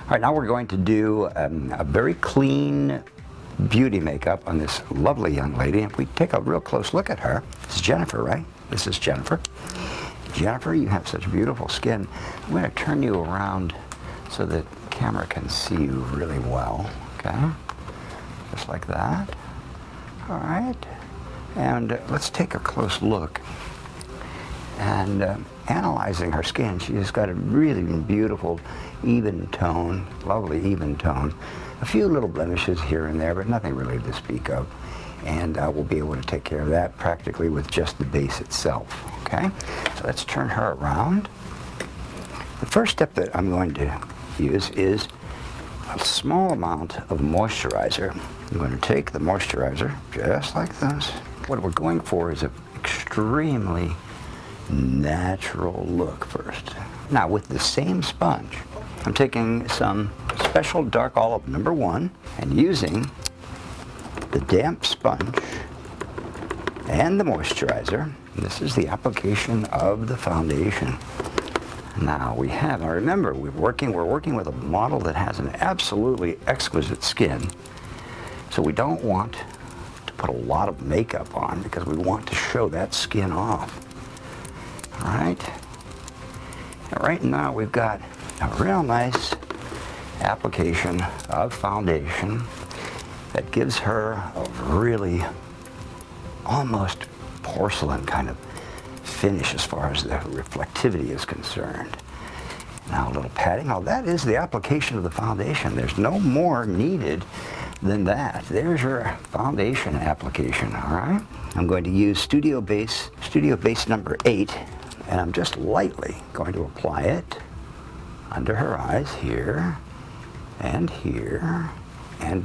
All right, now we're going to do a very clean beauty makeup on this lovely young lady. If we take a real close look at her, this is Jennifer, right? This is Jennifer. Jennifer, you have such beautiful skin. I'm going to turn you around so the camera can see you really well, okay? Just like that. All right. And let's take a close look. And analyzing her skin, she's got a really beautiful, even tone, lovely even tone. A few little blemishes here and there, but nothing really to speak of. And we'll be able to take care of that practically with just the base itself, okay? So let's turn her around. The first step that I'm going to use is a small amount of moisturizer. I'm going to take the moisturizer just like this. What we're going for is an extremely natural look first. Now with the same sponge, I'm taking some special dark olive number 1 and using the damp sponge and the moisturizer. This is the application of the foundation. Now remember, we're working with a model that has an absolutely exquisite skin. So we don't want to put a lot of makeup on because we want to show that skin off. All right. And right now we've got a real nice application of foundation that gives her a really almost porcelain kind of finish as far as the reflectivity is concerned. Now a little patting. Now that is the application of the foundation. There's no more needed than that. There's your foundation application, all right? I'm going to use Studio Base number 8, and I'm just lightly going to apply it under her eyes here, and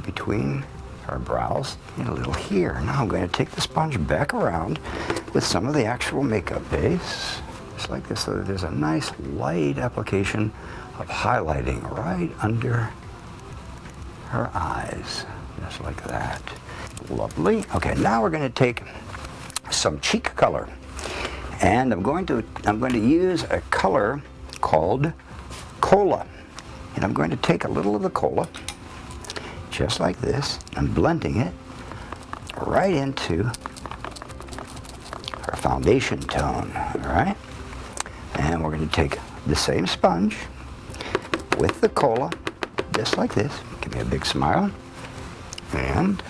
between her brows, and a little here. Now I'm going to take the sponge back around with some of the actual makeup base, just like this, so that there's a nice light application of highlighting right under her eyes, just like that. Lovely. Okay, now we're going to take some cheek color, and I'm going to use a color called Cola, and I'm going to take a little of the Cola, just like this, and blending it right into our foundation tone, all right? And we're going to take the same sponge with the Cola, just like this. Give me a big smile. And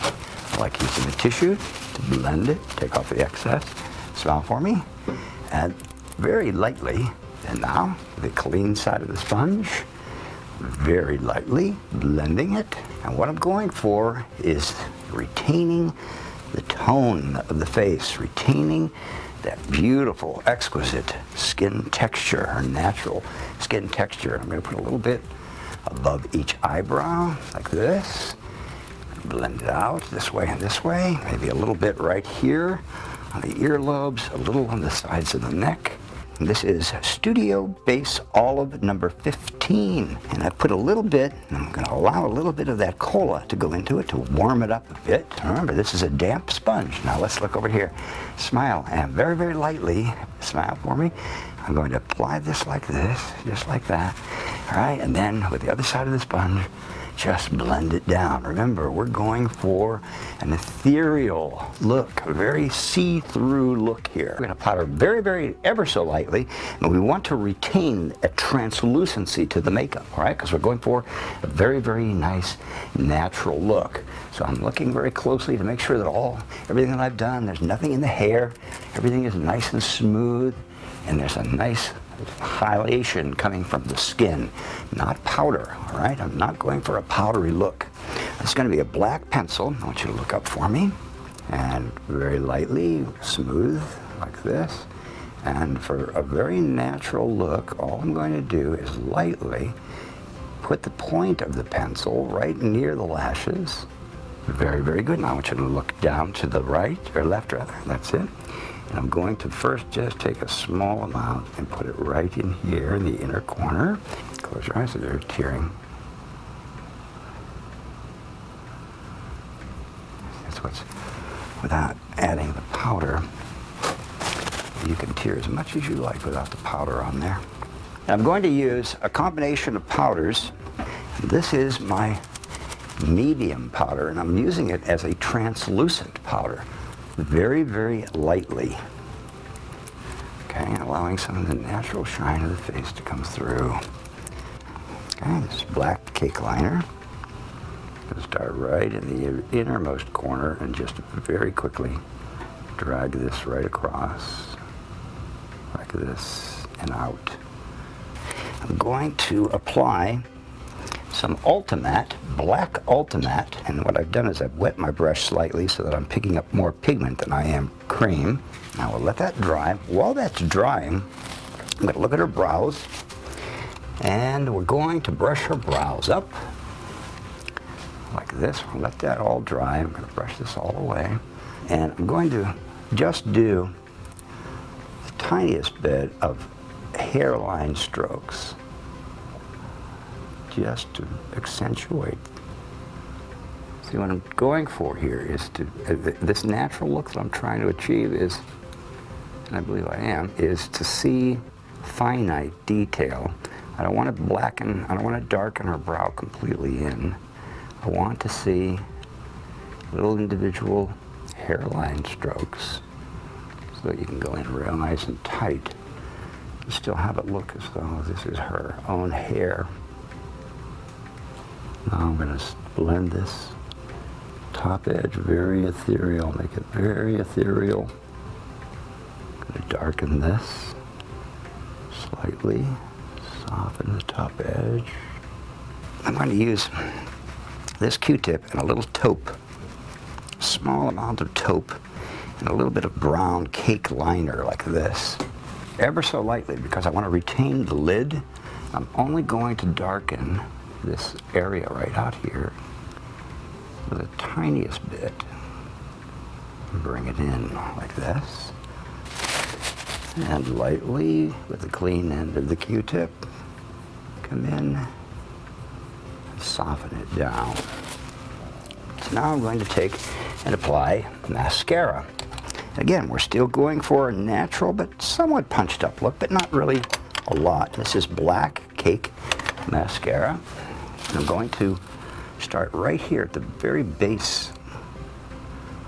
I like using the tissue to blend it, take off the excess. Smile for me. And very lightly, and now the clean side of the sponge, very lightly blending it. And what I'm going for is retaining the tone of the face, retaining that beautiful, exquisite skin texture, her natural skin texture. I'm going to put a little bit above each eyebrow, like this. Blend it out this way and this way. Maybe a little bit right here on the earlobes, a little on the sides of the neck. And this is Studio Base Olive number 15. And I put a little bit, I'm going to allow a little bit of that cola to go into it to warm it up a bit. Remember, this is a damp sponge. Now let's look over here. Smile, and very, very lightly, smile for me. I'm going to apply this like this, just like that. All right, and then with the other side of the sponge, just blend it down. Remember, we're going for an ethereal look, a very see-through look here. We're going to powder very, very, ever so lightly, and we want to retain a translucency to the makeup, all right? Because we're going for a very, very nice, natural look. So I'm looking very closely to make sure that everything that I've done, there's nothing in the hair, everything is nice and smooth, and there's a nice highlightation coming from the skin, not powder, all right? I'm not going for a powdery look. It's going to be a black pencil. I want you to look up for me. And very lightly, smooth, like this. And for a very natural look, all I'm going to do is lightly put the point of the pencil right near the lashes. Very, very good. Now I want you to look down to the right, or left rather, that's it. And I'm going to first just take a small amount and put it right in here in the inner corner. Close your eyes so they're tearing. That's what's, without adding the powder, you can tear as much as you like without the powder on there. And I'm going to use a combination of powders This is my medium powder, and I'm using it as a translucent powder, very, very lightly. Okay, allowing some of the natural shine of the face to come through. Okay, this black cake liner. Going to start right in the innermost corner and just very quickly drag this right across, like this, and out. I'm going to apply some Ultimatte, black Ultimatte, and what I've done is I've wet my brush slightly so that I'm picking up more pigment than I am cream. Now we'll let that dry. While that's drying, I'm going to look at her brows, and we're going to brush her brows up like this. We'll let that all dry. I'm going to brush this all away, and I'm going to just do the tiniest bit of hairline strokes, just to accentuate. See, what I'm going for here is to, this natural look that I'm trying to achieve is, and I believe I am, is to see finite detail. I don't want to blacken, I don't want to darken her brow completely in. I want to see little individual hairline strokes so that you can go in real nice and tight and still have it look as though this is her own hair. Now I'm going to blend this top edge very ethereal, make it very ethereal. I'm going to darken this slightly, soften the top edge. I'm going to use this Q-tip and a little taupe, a small amount of taupe, and a little bit of brown cake liner like this, ever so lightly, because I want to retain the lid. I'm only going to darken this area right out here with the tiniest bit. Bring it in like this, and lightly with the clean end of the Q-tip, come in and soften it down. So now I'm going to take and apply mascara. Again, we're still going for a natural but somewhat punched up look, but not really a lot. This is black cake mascara. I'm going to start right here at the very base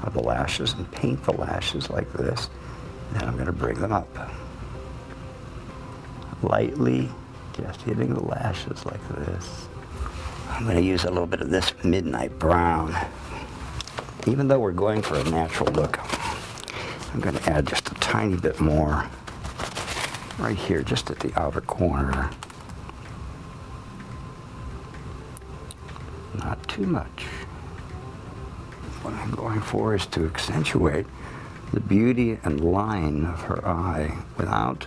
of the lashes and paint the lashes like this. And I'm going to bring them up. Lightly, just hitting the lashes like this. I'm going to use a little bit of this midnight brown. Even though we're going for a natural look, I'm going to add just a tiny bit more right here, just at the outer corner. Not too much. What I'm going for is to accentuate the beauty and line of her eye without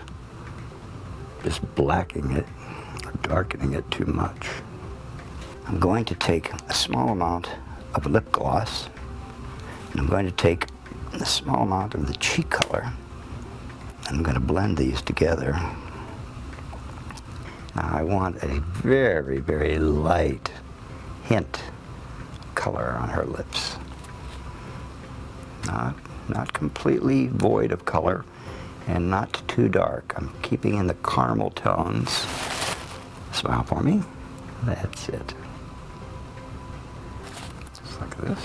just blacking it or darkening it too much. I'm going to take a small amount of lip gloss, and I'm going to take a small amount of the cheek color, and I'm going to blend these together. Now I want a very, very light hint color on her lips. Not completely void of color and not too dark. I'm keeping in the caramel tones. Smile for me. That's it. Just like this.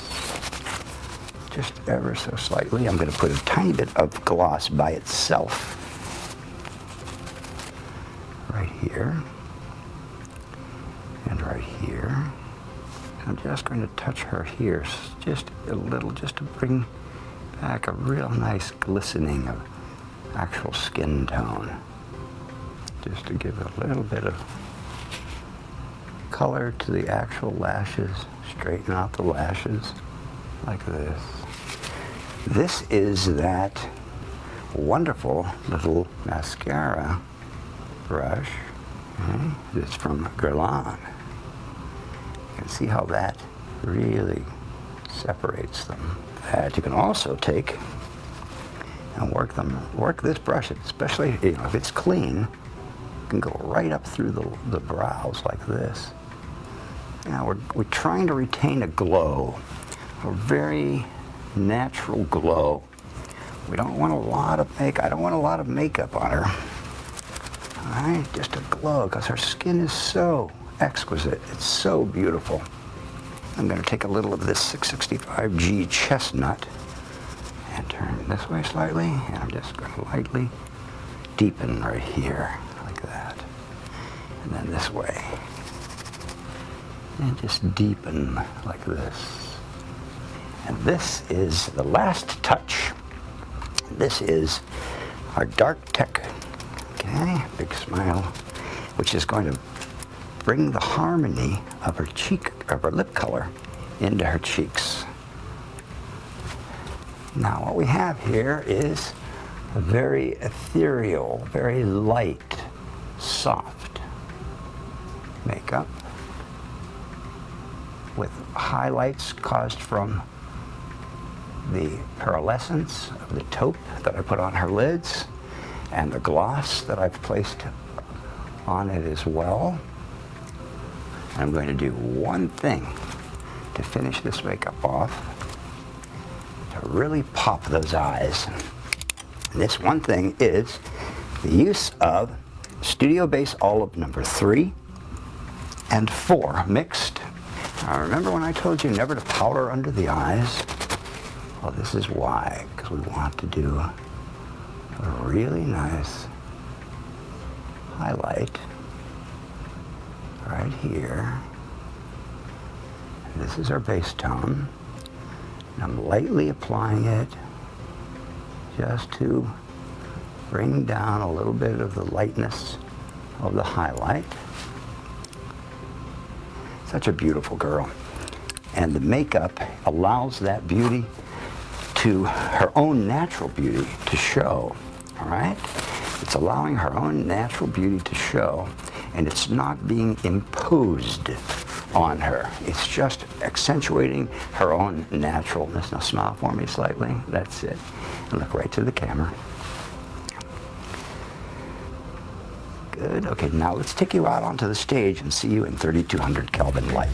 Just ever so slightly. I'm going to put a tiny bit of gloss by itself right here and right here. I'm just going to touch her here just a little, just to bring back a real nice glistening of actual skin tone. Just to give a little bit of color to the actual lashes, straighten out the lashes like this. This is that wonderful little mascara brush. Okay? It's from Guerlain. You can see how that really separates them. That you can also take and work this brush, especially if it's clean, you can go right up through the brows like this. Now we're trying to retain a glow, a very natural glow. We don't want a lot of makeup. I don't want a lot of makeup on her. All right, just a glow, because her skin is so exquisite. It's so beautiful. I'm going to take a little of this 665G chestnut and turn it this way slightly, and I'm just going to lightly deepen right here, like that. And then this way. And just deepen like this. And this is the last touch. This is our dark tech, okay, big smile, which is going to bring the harmony of her cheek, of her lip color into her cheeks. Now what we have here is a very ethereal, very light, soft makeup with highlights caused from the pearlescence of the taupe that I put on her lids and the gloss that I've placed on it as well. I'm going to do one thing to finish this makeup off to really pop those eyes. And this one thing is the use of Studio Base Olive number 3 and 4 mixed. Now remember when I told you never to powder under the eyes? Well, this is why, because we want to do a really nice highlight right here. And this is our base tone. And I'm lightly applying it just to bring down a little bit of the lightness of the highlight. Such a beautiful girl. And the makeup allows that beauty to her own natural beauty to show, all right? It's allowing her own natural beauty to show, and it's not being imposed on her. It's just accentuating her own naturalness. Now smile for me slightly, that's it. And look right to the camera. Good, okay, now let's take you out onto the stage and see you in 3200 Kelvin light.